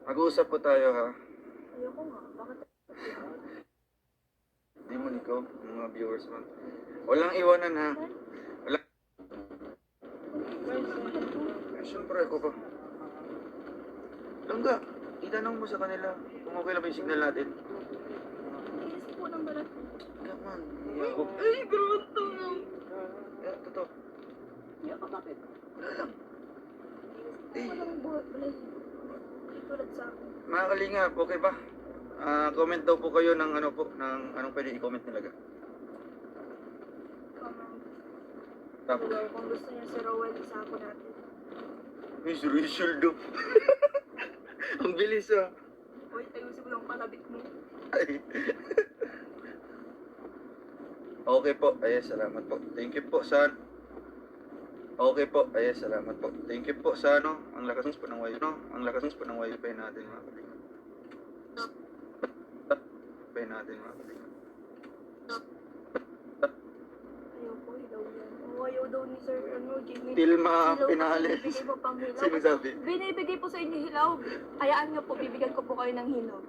Mag-uusap po tayo ha. Ayoko nga. Bakit? Di mo ikaw, mga viewers man. Walang iwanan ha. Walang... Siyempre ako pa. Langga, itanong mo sa kanila kung okay lang ba yung signal natin. Inis po ng balat. Come on. Ako. Ay, grunto mo. Totoo. Hindi ako bakit? Wala lang. Inis po ng buhat. Tulad sa akin. Mga kalingap, okay ba? Comment daw po kayo ng ano po, ng anong pwede i-comment nila. Comment. Tapos, Hello, kung gusto niya si Rowell, isa ako natin. Miss Rachel do. Ang bilis ah. Uy, ayusin mo yung palabik mo. Ay. Okay po. Ay, salamat po. Thank you po sa... Okay po. Ay, salamat po. Thank you po sa ano. Ang lakas po ng wifi. No? Ang lakas po ng wifi natin mga kalingap. Wifi natin mga kalingap. Ayaw po, ilaw yan. Oh, ayaw daw ni Sir, Jimmy. Tilma, Hilaw pinalis. kasi Binibigay mo pang hilaw. Sino sabi? Binibigay po sa inyo hilaw. Hayaan niyo po, bibigyan ko po kayo ng hilaw.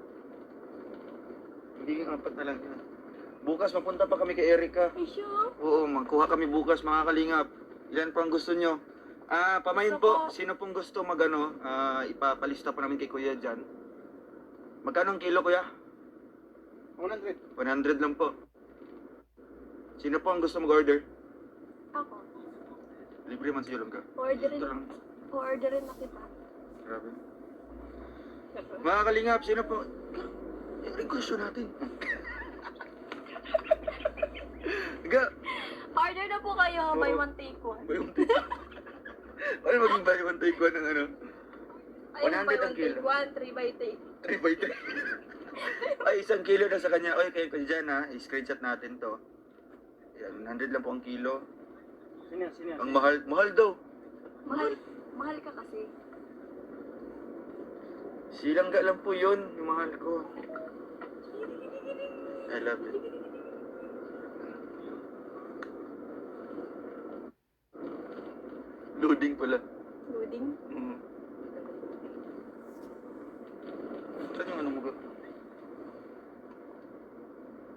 Hindi, apat na lang yan. Bukas mapunta pa kami kay Erica. Ay, sure? Oo, magkuha kami bukas mga kalingap. Ilan pa ang gusto nyo? Pamain Gusto po, ko. sino pong gusto magano, ipapalista po namin kay Kuya dyan. Magkano ang kilo, Kuya? 100. 100 lang po. Sino po ang gusto mag-order? Ako. Libre man siya lang ka. Orderin, Ito lang. orderin na kita. Grabe. Mga kalingap, sino po? Yung question natin. Ga, Order na po kayo, Oo. buy one take one. buy one take one. Ano maging buy one take one ng ano? Ayun, 100 buy ang one kilo. take one, 3 by take. 3 by 3. Ay, 1 kilo na sa kanya. Oy, kayo dyan ha. I-screenshot natin to. Yan, 100 lang po ang kilo. Sino? Ang mahal, mahal daw. Mahal ka kasi. Silangga lang po yun, yung mahal ko. I love it. Loading pala. Loading. Saan yung ano mo ka?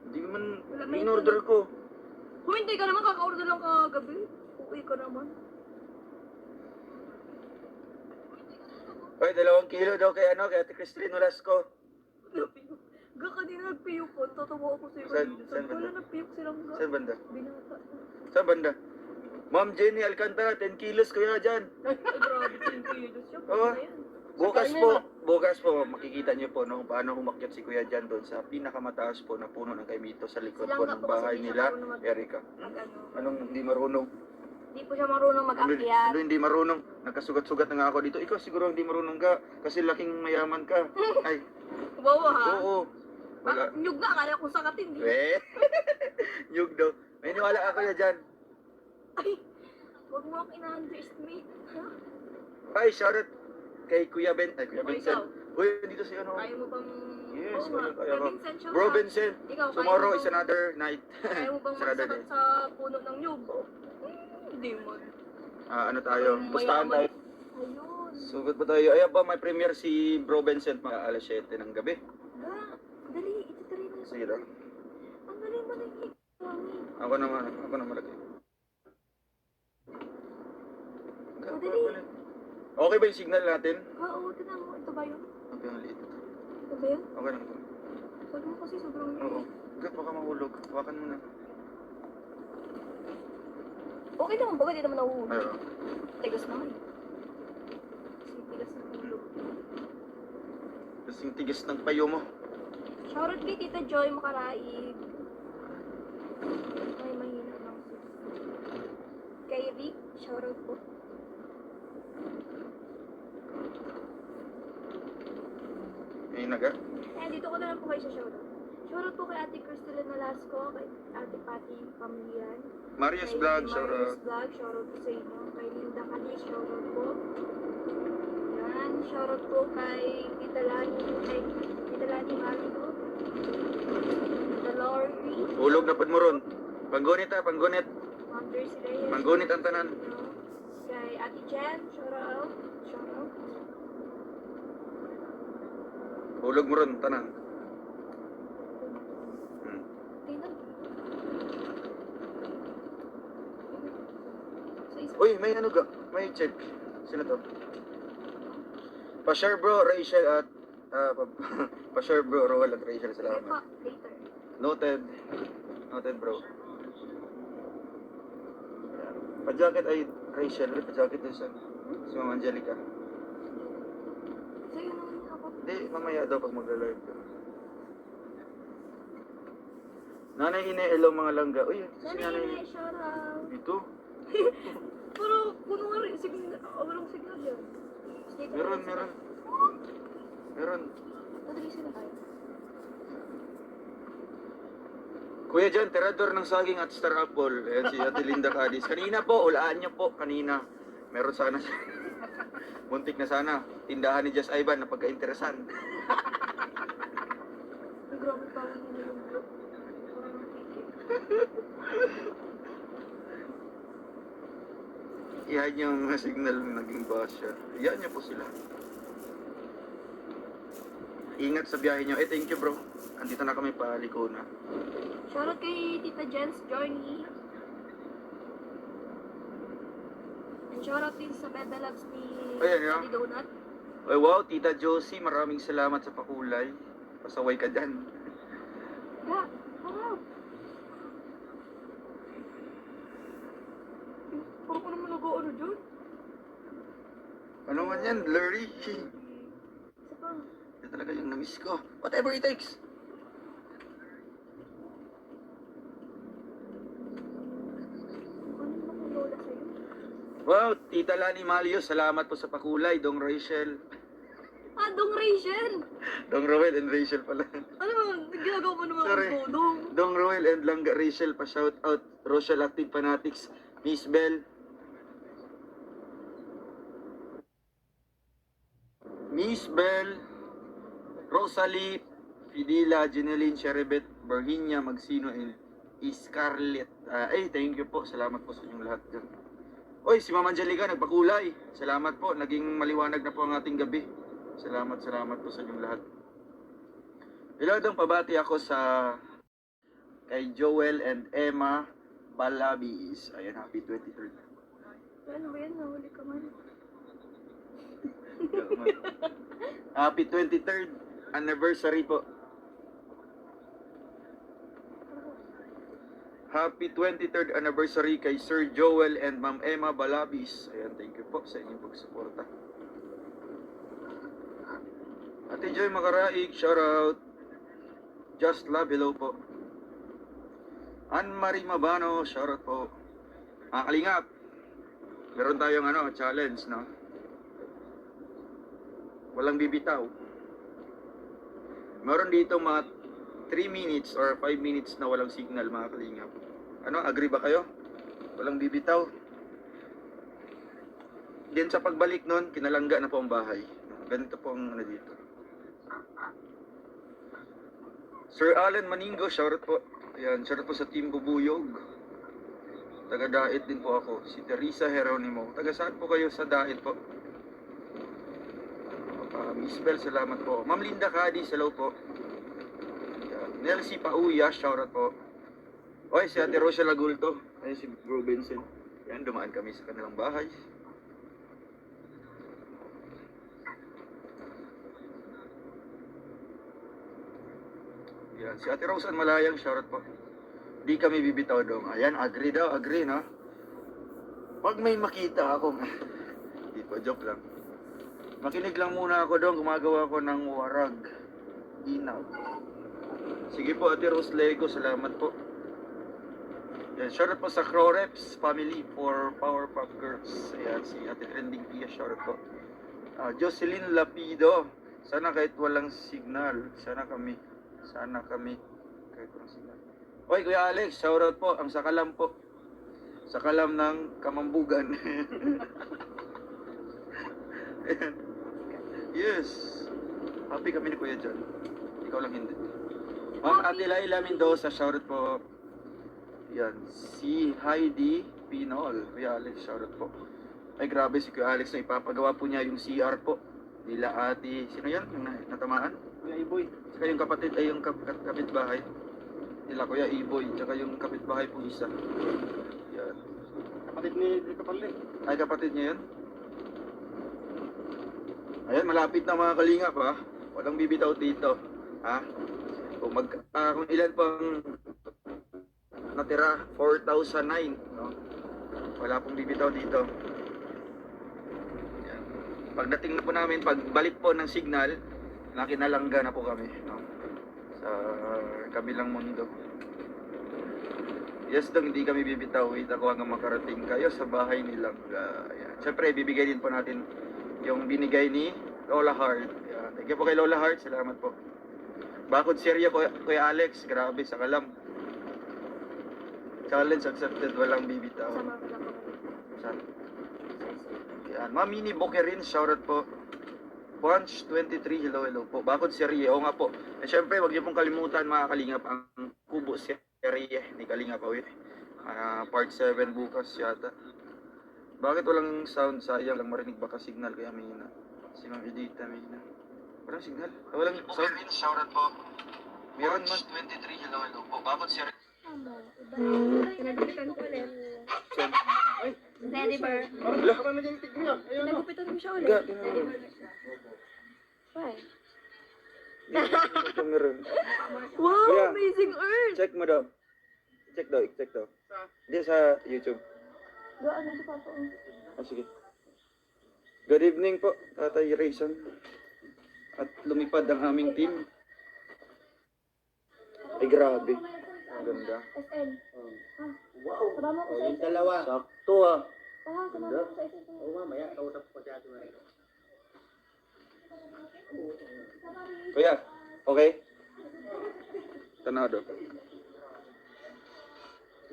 Hindi man, Wala, may in-order ko. Humintay ka naman, kaka-order lang kagabi. Uwi ka naman. Oy, 2 kilo daw kay ano, kay Ate Christine Nolasco. Ga kanina nagpiyok ko, tatawa ako sa'yo Saan- kanina. saan Sabi ko, banda? wala nagpiyok silang ga. Saan banda? Binata. Saan banda? Ma'am Jenny Alcantara, 10 kilos kuya dyan. Ay, grabe, 10 kilos siya. Oo. Pwede na yan. Bukas po, makikita niyo po no, kung paano humakyat si Kuya Jan doon sa pinakamataas po na puno ng kaimito sa likod Silang po nga ng po kasi bahay hindi nila, siya marunong Erica. Mag ano. Anong hindi marunong? Hindi po siya marunong mag-akyat. Ano hindi marunong? Nagkasugat-sugat na nga ako dito. Ikaw siguro hindi marunong ka kasi laking mayaman ka. Ay, Wow ha? oo. Wala. Nyug na, akala kong sakatin. Di. Eh, nyug daw. May niwala ka Kuya Jan. Ay, huwag mo akong ina-underestimate. Ha? Ay, shoutout kay Kuya Ben. Ay, Kuya O, Vincent. ikaw? Uy, dito si ano. Kaya mo bang... Yes, Oo nga, kaya ko. Vincent, siya Bro nga. Vincent, Ikaw, kaya tomorrow mo is bang- another night. Kaya mo bang It's another magsakat day. sa puno ng nyug? Hindi mo. Ano tayo? Pustahan tayo. Ayun. Sugot ba tayo? Ayan ba, may premiere si Bro Vincent mga alas 7 ng gabi. Ga, dali, ititry mo. Sige daw. Ang galing mo na yung Ako na malaki. O, dali. Okay ba yung signal natin? Oo, tinan mo. Ito ba yun? Okay, ang liit ito. Ito ba yun? Okay lang ito. Sabi mo kasi sobrang Oo. Gap, baka mahulog. Hawakan mo na. Okay naman ba? Hindi naman nahuhulog. Ayun. Tigas naman eh. Kasi tigas na hulog. Tapos yung tigis ng payo mo. Shoutout kay Tita Joy Makaraig. Ay, mahina lang. Kay Rick, shoutout po. Ayun na ga. Eh, dito ko na lang po kayo sa shoutout. Shoutout po kay Ate Crystalina Nolasco, kay Ate Patty Pamilian. Marius Kay Vlog, Marius shoutout. Vlog, shoutout po sa inyo. Kay Linda Canis, shoutout po. Yan, shoutout po kay Tita Lani Marino. Tita Lori. Hulog na pod mo ron. Panggunit ha, panggunit. Ma'am Jersey Reyes. Panggunit ang tanan. No. Kay Ate Jen, shoutout. Shoutout. Hulog mo ron, tanan. Hmm. Tingnan. Sa isa. Uy, may ano ga? May check. Sino to? Pa-share bro, Rachel at... pa-share bro, Roel at Rachel. Later. Salamat. Noted. Noted bro. Pa-jacket ay Rachel. Pa-jacket din siya. Si Ma'am Angelica. Sa'yo naman ako. Hindi, mamaya daw pag magla-live ka. Nanay Ine, hello mga langga. Uy, si Nanay Nanay Ine, shout out. Dito. Pero, puno nga rin. Walang signal yan. Meron. Meron. Tadalisin na tayo. Kuya Jan, terador ng saging at star apple. Ayan si Ate Linda Cadiz. Kanina po, ulaan niyo po. Kanina. Meron sana siya. Muntik na sana. Tindahan ni Just Ivan na pagka-interesan. Ay, grabe pa ako nila yung vlog. Parang nakikip. Iyan yung mga signal na naging basya. Iyan niyo po sila. Ingat sa biyahe niyo. Thank you bro. Andito na kami pa liko na. Shoutout kay Tita Jen's Journey. And shoutout din sa Bebe Loves ni Ayan, yeah. Daddy Donut. Ay wow, Tita Josie, maraming salamat sa pakulay. Pasaway ka dyan. Ya, harap. Parang ko naman nag-ano dyan. Ano man yan, blurry. Isa pa. Yan talaga yung na-miss ko. Whatever it takes. Ano ba kung lola sa'yo? Wow, Tita Lani Malio, salamat po sa pakulay. Dong Rachel. Ah, Dong Rachel! Dong Roel and Rachel pala. Ano mo, ginagawa mo naman Sorry. ang Dong. Dong Roel and Langga Rachel, pa-shout out. Rochelle Active Fanatics. Miss Bell. Miss Bell. Rosalie. Fidila, Jeneline, Cherebet, Virginia, Magsino, and Scarlett. Thank you po. Salamat po sa inyong lahat dyan. Oy, si Ma'am Angelica, nagpakulay. Salamat po. Naging maliwanag na po ang ating gabi. Salamat po sa inyong lahat. Iladang pabati ako sa kay Joel and Emma Balabis. Ayan, happy 23rd. Ano ba yan? Nahuli ka man. Happy 23rd anniversary po. Happy 23rd anniversary kay Sir Joel and Ma'am Emma Balabis. Ayan, thank you po sa inyong pagsuporta. Ate Joy Makaraig, shout out. Just Love, hello po. Anne-Marie Mabano, shout out po. Mga kalingap, meron tayong challenge, no? Walang bibitaw. Meron dito mga 3 minutes or 5 minutes na walang signal, mga kalingap. Agree ba kayo? Walang bibitaw. Then sa pagbalik nun, kinalangga na po ang bahay. Ganito po ang dito. Sir Allen Maningo, shoutout po. Ayan, shoutout po sa Team Bubuyog. Taga-Dait din po ako. Si Teresa Geronimo. Taga saan po kayo sa Dait po? Miss Bell, salamat po. Ma'am Linda Cadiz, hello po. Ayan. Nelsie Pauya, shoutout po. Oy, si Ate Rochelle Agulto. Ayan si Bro Benson. Ayan, dumaan kami sa kanilang bahay. Ayan, si Ate Rosan Malayang, shoutout po. Di kami bibitaw dong. Ayan, agree daw, agree, no? Pag may makita ako, di po, joke lang. Makinig lang muna ako dong, gumagawa ko ng warag. Inaw. Sige po, Ate Rose Lego, salamat po. Ayan, shoutout po sa Croreps family for Powerpuff Girls. Ayan, si Ate Trending Pia, shoutout po. Jocelyn Lapido, sana kahit walang signal, sana kami kahit walang signal. Oy, Kuya Alex, shoutout po, ang Sakalam po. Sakalam ng Kamambugan. Ayan. Yes. Happy kami ni Kuya John. Ikaw lang hindi. Ma'am Ate Laila Mendoza, shoutout po. Yan. Si Heidi Pinol. Kuya Alex, shoutout po. Ay grabe si Kuya Alex na ipapagawa po niya yung CR po. Nila ate, sino yan? Yung natamaan? Kuya Iboy. Tsaka yung kapatid ay yung kapitbahay. Nila Kuya Iboy, tsaka yung kapitbahay po isa. Yan. Kapatid ni Dre Kapal eh. Ay, kapatid niya yun? Ayan, malapit na mga kalingap ha. Walang bibitaw dito. Ha? Kung ilan pang natira, 4,009. No? Wala pong bibitaw dito. Ayan. Pagdating na po namin, pagbalik po ng signal, nakinalangga na po kami. No? Sa kabilang mundo. Yes dong, hindi kami bibitaw. Wait ako hanggang makarating kayo sa bahay nilang. Ayan. Siyempre, bibigay din po natin yung binigay ni Lola Heart. Ayan. Thank you po kay Lola Heart. Salamat po. Bakod serya Kuya Alex. Grabe, sa kalam. Challenge accepted. Walang bibitaw. Sama ko lang po. Saan? Ayan. Mamini Bokerin. Shoutout po. Bunch 23. Hello, hello po. Bakod serya. Oo nga po. Eh, syempre, wag niyo pong kalimutan mga kalingap ang Kubo serye ni Kalingap Awit. Part 7 bukas yata. Bakit walang sound? Sayang lang, marinig baka signal kaya may hina. Si Ma'am Edita may hina. Walang signal? Walang sound? Shoutout po. Meron man. 23, hello, hello po. Bakit siya? Pinagupitan ko ulit. Ay, Teddy bear. parang naging tignan. Ayun no. Pinagupitan mo siya ulit. Ga, Teddy tingnan mo. bear. Why? Ito meron. Wow, Kuya. amazing earth! Check mo daw. Check daw, check daw. Sa- Hindi sa YouTube. Gaan na si Papa. Ah, sige. Good evening po, Tatay Rayson. At lumipad ang aming team. Ay, grabe. Ang ganda. SN. Wow. Sama ko sa Yung SN. dalawa. Sakto ah. Sama ko sa SN. Oo, mamaya. Kausap ko siya. Kuya, okay? Tanaw daw.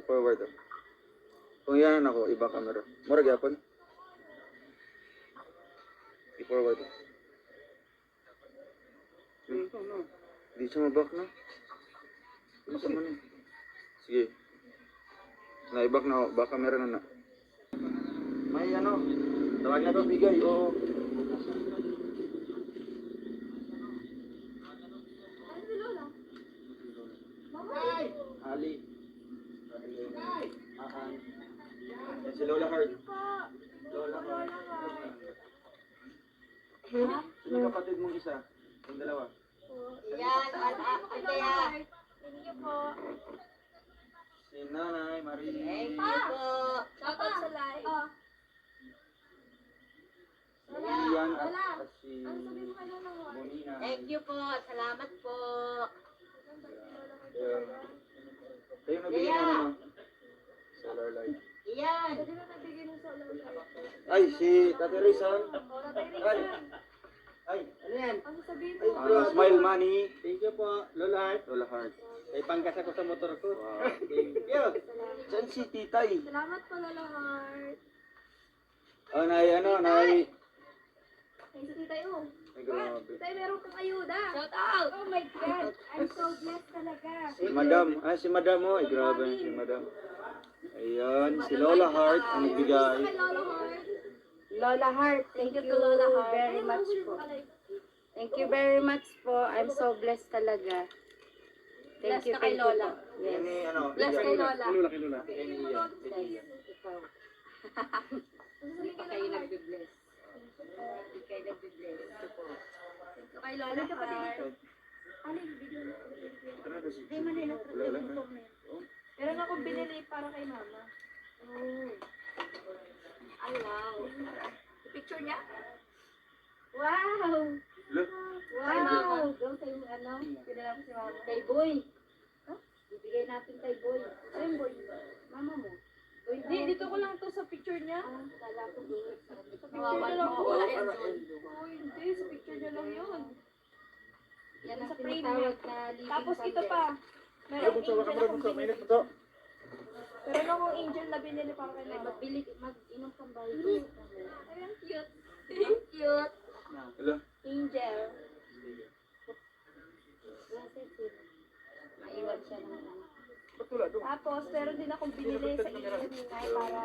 Forward daw. Kung yan ako, iba camera. Mura gyapon. I-forward. Di siya mabak na. Ano sa man eh? Sige. Naibak na ako. Baka meron na na. May ano. Tawag na to bigay. Oo. Ano si Lola? Mama? Ali. Yan si Lola Heart. Lola Heart. Sino kapatid mong isa? Yung dalawa. Yan, kaya. Thank you po. Si Nanay Marie. Thank you po. Shoutout sa live. Ian at Lola, si ano sabi mo kay Lola Heart? Bonina. Thank you po. Salamat po. Kayo nabigyan mo naman. Solar light. Iyan. Pwede na nabigay ng solar light. Ay, si Tate Rizal. Tatay Ay. Rizal. Ay, ano yan? Ano sabihin Ay, mo? Smile Money. Thank you po, Lola Heart. Lola Heart. May panggas ako sa motor ko. Wow. Thank you. Diyan si Titay. Salamat po, Lola Heart. Oh, nay. Ay, sa titay, oh. Ay, grabe. Titay, meron kang ayuda. Shout out! Oh my God! I'm so blessed talaga. Si Madam mo. Ay, grabe si Madam. Ayan, si Lola Heart ang nagbigay. Kay Lola Heart. Lola Heart, thank you very much po. Thank you very much po. I'm so blessed talaga. Thank you kay you Lola. po. Yan Yes. ni, ano, Bless kay Lola. Kay Lola, kay Lola. yan ni Ian. Ikaw. Hindi pa kayo nagbe-bless. Hindi kayo nagbe-bless. Ito po. Kay Lola Heart. Alin, video na. Ito na to si Hindi, mali na. Wala lang. Meron akong binili para kay Mama. Oh. Ay, wow. Picture niya? Wow! Look. Wow! Yung kay ano, pinala ko si Mama. Kay Boy. Bibigay natin kay Boy. Ayun, boy. Mama mo. Boy, Hindi, dito ko lang to sa picture niya. Kala ko doon. Sa picture niya lang po. Mawawala Ay, yan doon. oh, hindi. Sa picture niya lang yun. Yan ang Sa frame tinatawag na living Tapos ito candle. pa. Ay, Meron bunso, angel baka akong bunso. Mainit binili. mo to. Meron akong angel na binili para kay Ay, Mama. mag-inom kang bahay. Ay, ang cute. Ang cute. Hello. Angel. Maiwan siya ng ano. Ba't wala doon? Tapos, meron din akong binili sa ingay para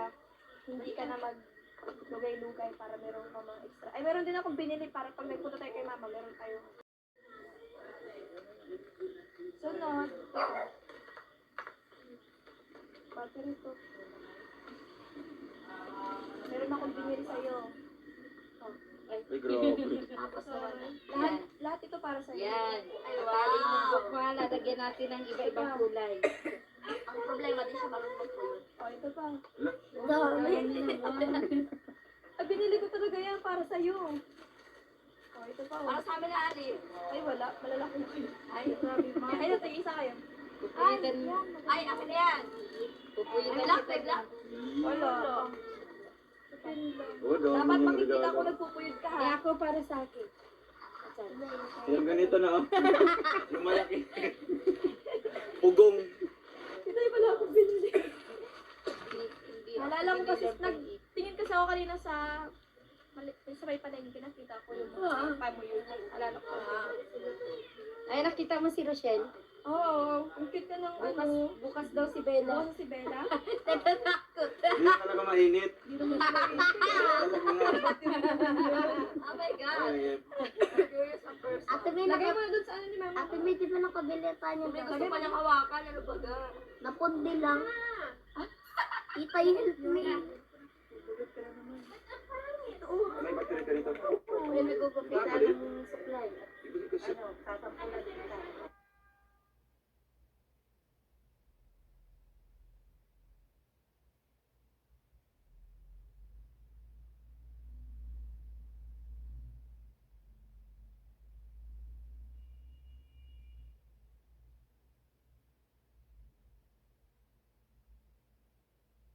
hindi ka na mag-lugay-lugay para meron ka mga extra. Ay, meron din akong binili para pag nagpunta tayo kay Mama, meron tayo. Sunod. Battery to. Meron akong binili sa'yo. Ay, grabe. Tapos naman. Lahat ito para sa'yo. Yan. Tali ng bukwa, lalagyan natin ng iba-ibang kulay. Ang problema din siya marunong magpuyo. Oh, ito pa. Dami naman. Ah, binili ko talaga yan para sa'yo. Oh, ito pa. Para sa amin na, Ali. Ay, wala. Malalaki na kayo. Ay, grabe mo. Ay, tingin sa kayo. Pupuyitan. Ay, akin na yan. Pupuyitan Black, kita. black. Wala. Oo, dami Dapat mong makikita regalo. ko nagpupuyod ka, Eh ha? ako para sa akin. Asan? Yung ganito na, oh. Yung malaki. Pugong. Ito yung wala akong binili. Hindi. Naalala ko kasi, nagtingin kasi ako kanina sa sa may palengke, nakita ko yung pamuyo. Alala ko. Ay, nakita mo si Rochelle? Oo, ang cute ka ng Bukas, ano. bukas daw si Bella. Bukas si Bella. Natatakot. Hindi na talaga mainit. Hindi naman sila Talaga nga. Oh my God. Ay, Curious ang person. Ate May, Lagay mo na dun sa ano ni Mama. Ate May, di ba nakabili tayo May ng gusto pa niyang hawakan, ano ba ga? napundi lang? Tita, help me. may battery ka rito. May nagugupit na ng supply. Ibigay ko siya.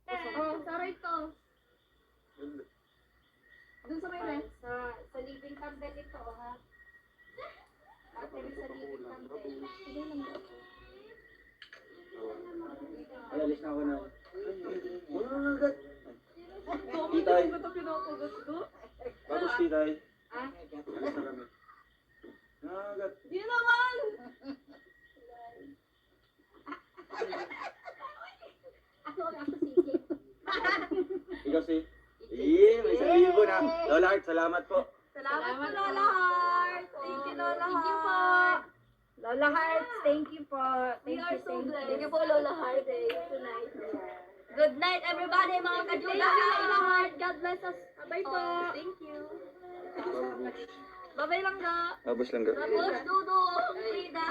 Oh, sorry ito. Dun sa may rest. Sa living candle ito, ha? Battery sa living candle. Ay, alis na ako na. Wala na agad. Titay. Ano ito pinukugot ko? Tapos titay. Ha? Alis na kami. Agad. Di naman! Ako sige. Ikaw si? May 1,000 na. Lola Art, salamat po. Salamat po, Lola Heart. Thank you, Lola Heart. Thank you po. Lola Hearts, thank you po. We Thank are you, so thank blessed. you. Thank you po, Lola Heart. Tonight. Good night, everybody, mga kajula. Thank you, Lola Heart. God bless us. Bye po. Thank you. Bye-bye lang ga. Abos lang ka. Tapos, Dudu, Frida.